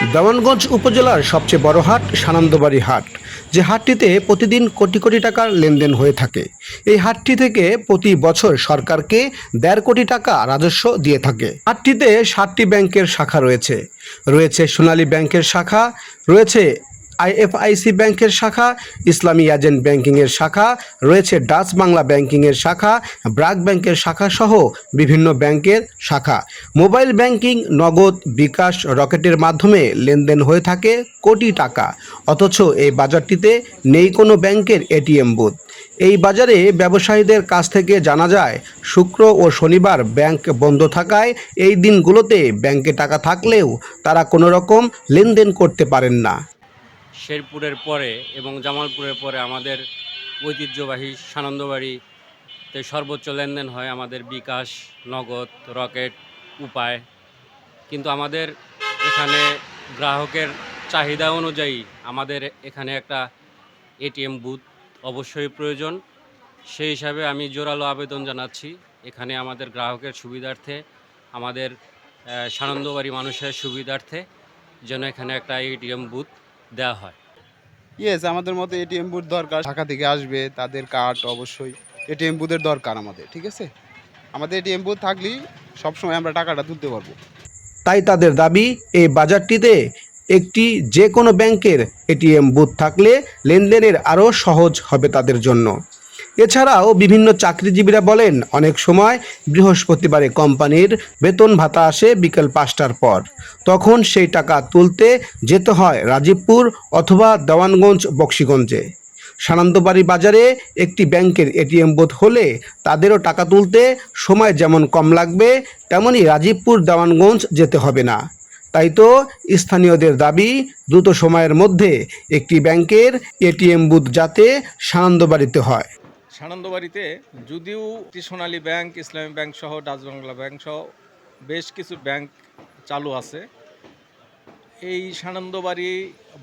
দেওয়ানগঞ্জ উপজেলার সবচেয়ে বড় হাট সানন্দবাড়ি হাট, যে হাটটিতে প্রতিদিন কোটি কোটি টাকার লেনদেন হয়ে থাকে। এই হাটটি থেকে প্রতি বছর সরকারকে 1.5 কোটি টাকা রাজস্ব দিয়ে থাকে। হাটটিতে 7টি ব্যাংকের শাখা রয়েছে। রয়েছে সোনালী ব্যাংকের শাখা, রয়েছে আইএফআইসি ব্যাংকের শাখা, ইসলামী এজেন্ট ব্যাংকিংয়ের শাখা, রয়েছে ডাচ বাংলা ব্যাংকিংয়ের শাখা, ব্র্যাক ব্যাংকের শাখা সহ বিভিন্ন ব্যাংকের শাখা। মোবাইল ব্যাংকিং, নগদ, বিকাশ, রকেটের মাধ্যমে লেনদেন হয়ে থাকে কোটি টাকা। অথচ এই বাজারটিতে নেই কোনো ব্যাংকের এটিএম বুথ। এই বাজারে ব্যবসায়ীদের কাছ থেকে জানা যায়, শুক্র ও শনিবার ব্যাংক বন্ধ থাকায় এই দিনগুলোতে ব্যাংকে টাকা থাকলেও তারা কোনো রকম লেনদেন করতে পারেন না। শেরপুরের পরে এবং জামালপুরের পরে আমাদের ঐতিহ্যবাহী সানন্দবাড়িতে সর্বোচ্চ লেনদেন হয় আমাদের বিকাশ, নগদ, রকেট, উপায়। কিন্তু আমাদের এখানে গ্রাহকের চাহিদা অনুযায়ী আমাদের এখানে একটা এটিএম বুথ অবশ্যই প্রয়োজন। সেই হিসাবে আমি জোরালো আবেদন জানাচ্ছি এখানে আমাদের গ্রাহকের সুবিধার্থে, আমাদের সানন্দবাড়ি মানুষের সুবিধার্থে যেন এখানে একটা এটিএম বুথ দেওয়া হয়। ইয়েস, আমাদের মতো এটিএম বুথ দরকার। ঢাকা থেকে আসবে তাদের কার্ড, অবশ্যই এটিএম বুথের দরকার আমাদের। ঠিক আছে, আমাদের এটিএম বুথ থাকলেই সবসময় আমরা টাকাটা তুলতে পারবো। তাই তাদের দাবি, এই বাজারটিতে একটি যে কোনো ব্যাংকের এটিএম বুথ থাকলে লেনদেনের আরও সহজ হবে তাদের জন্য। এছাড়াও বিভিন্ন চাকরিজীবীরা বলেন, অনেক সময় বৃহস্পতিবারে কোম্পানির বেতন ভাতা আসে বিকেল 5টার পর। তখন সেই টাকা তুলতে যেতে হয় রাজীবপুর অথবা দেওয়ানগঞ্জ, বক্সিগঞ্জে। সানন্দবাড়ি বাজারে একটি ব্যাংকের এটিএম বুথ হলে তাদেরও টাকা তুলতে সময় যেমন কম লাগবে, তেমনি রাজীবপুর, দেওয়ানগঞ্জ যেতে হবে না। তাই তো স্থানীয়দের দাবি, দ্রুত সময়ের মধ্যে একটি ব্যাংকের এটিএম বুথ যাতে সানন্দবাড়িতে হয়। সানন্দবাড়িতে যদিও সোনালী ব্যাংক, ইসলামী ব্যাংক সহ ডাচ বাংলা ব্যাংক সহ বেশ কিছু ব্যাংক চালু আছে, এই সানন্দবাড়ি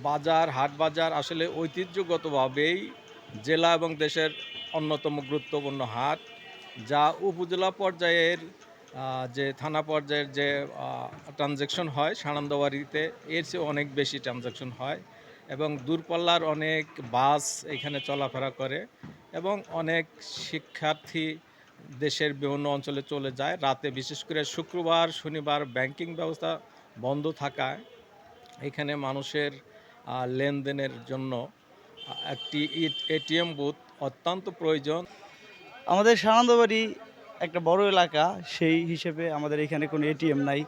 বাজার, হাট বাজার আসলে ঐতিহ্যগতভাবেই জেলা এবং দেশের অন্যতম গুরুত্বপূর্ণ হাট, যা উপজেলা পর্যায়ের যে থানা পর্যায়ের যে ট্রানজ্যাকশন হয় সানন্দবাড়িতে এর চেয়ে অনেক বেশি ট্রানজ্যাকশন হয়। এবং দূরপাল্লার অনেক বাস এখানে চলাফেরা করে এবং অনেক শিক্ষার্থী দেশের বিভিন্ন অঞ্চলে চলে যায় রাতে। বিশেষ করে শুক্রবার, শনিবার ব্যাংকিং ব্যবস্থা বন্ধ থাকায় এখানে মানুষের লেনদেনের জন্য একটি এটিএম বুথ অত্যন্ত প্রয়োজন। আমাদের সানন্দবাড়ি একটা বড় এলাকা, সেই হিসেবে আমাদের এখানে কোনো এটিএম নাই।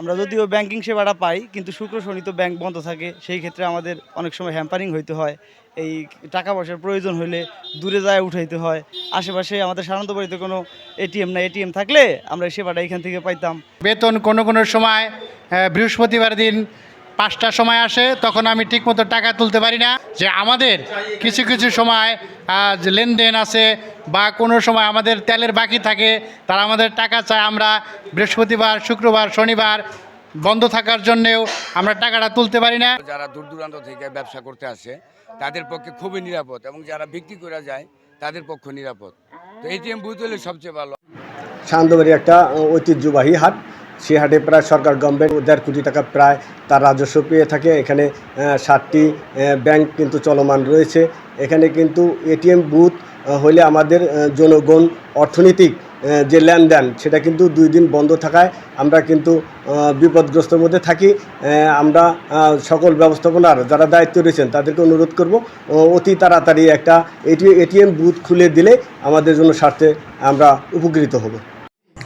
আমরা যদিও ব্যাংকিং সেবাটা পাই, কিন্তু শুক্র শনি তো ব্যাংক বন্ধ থাকে। সেই ক্ষেত্রে আমাদের অনেক সময় হ্যাম্পারিং হইতে হয়। এই টাকা পয়সার প্রয়োজন হলে দূরে যায় উঠাইতে হয়। আশেপাশে আমাদের সানন্দবাড়িতে কোনো এটিএম নাই। এটিএম থাকলে আমরা সেবাটা এখান থেকে পাইতাম। বেতন কোনো কোনো সময় বৃহস্পতিবার দিন 5টার সময় আসে, তখন আমি ঠিকমতো টাকা তুলতে পারি না। যে আমাদের কিছু কিছু সময় যে লেনদেন আছে বা কোনো সময় আমাদের তেলের বাকি থাকে, তারা আমাদের টাকা চায়। আমরা বৃহস্পতিবার, শুক্রবার, শনিবার বন্ধ থাকার জন্যেও আমরা টাকাটা তুলতে পারি না। যারা দূর দূরান্ত থেকে ব্যবসা করতে আসে তাদের পক্ষে খুবই নিরাপদ, এবং যারা বিক্রি করে যায় তাদের পক্ষে নিরাপদ। তো এটিএম বুথ হলে সবচেয়ে ভালো। সানন্দবাড়ি একটা ঐতিহ্যবাহী হাট। সেই হাটে প্রায় সরকার গভর্নমেন্ট 1.5 কোটি টাকা প্রায় তার রাজস্ব পেয়ে থাকে। এখানে 7টি ব্যাংক কিন্তু চলমান রয়েছে। এখানে কিন্তু এটিএম বুথ হলে আমাদের জনগণ অর্থনৈতিক যে লেনদেন সেটা কিন্তু 2 দিন বন্ধ থাকায় আমরা কিন্তু বিপদগ্রস্তের মধ্যে থাকি। আমরা সকল ব্যবস্থাপনার যারা দায়িত্ব রয়েছেন তাদেরকে অনুরোধ করব, অতি তাড়াতাড়ি একটা এটিএম বুথ খুলে দিলে আমাদের জন্য স্বার্থে আমরা উপকৃত হব।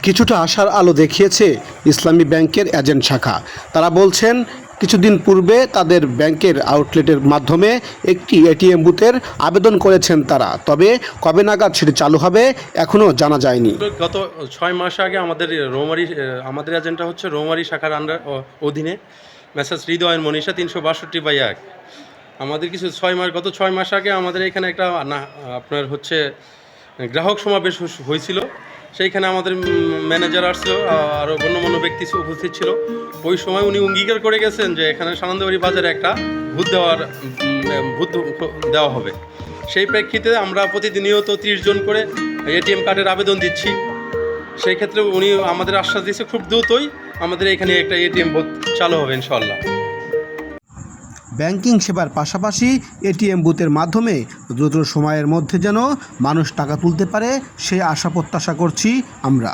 কিছুটা আশার আলো দেখিয়েছে ইসলামী ব্যাংকের এজেন্ট শাখা। তারা বলছেন, কিছুদিন পূর্বে তাদের ব্যাংকের আউটলেটের মাধ্যমে একটি এটিএম বুথের আবেদন করেছেন তারা, তবে কবে নাগাদ সেটি চালু হবে এখনও জানা যায়নি। গত 6 মাস আগে আমাদের এজেন্টটা হচ্ছে রৌমারী শাখার অধীনে মেসার্স হৃদয় মনীষা 362/1। আমাদের গত 6 মাস আগে আমাদের এখানে একটা আপনার হচ্ছে গ্রাহক সমাবেশ হয়েছিল। সেইখানে আমাদের ম্যানেজার আসছিল, আরও গণ্যমান্য ব্যক্তি উপস্থিত ছিল। ওই সময় উনি অঙ্গীকার করে গেছেন যে এখানে সানন্দবাড়ি বাজারে একটা বুথ দেওয়া হবে। সেই প্রেক্ষিতে আমরা প্রতিনিয়ত 30 জন করে এটিএম কার্ডের আবেদন দিচ্ছি। সেই ক্ষেত্রে উনি আমাদের আশ্বাস দিয়েছে খুব দ্রুতই আমাদের এখানে একটা এটিএম বুথ চালু হবে ইনশাআল্লাহ। ব্যাংকিং সেবার পাশাপাশি এটিএম বুথের মাধ্যমে দ্রুত সময়ের মধ্যে যেন মানুষ টাকা তুলতে পারে সে আশা প্রত্যাশা করছি আমরা।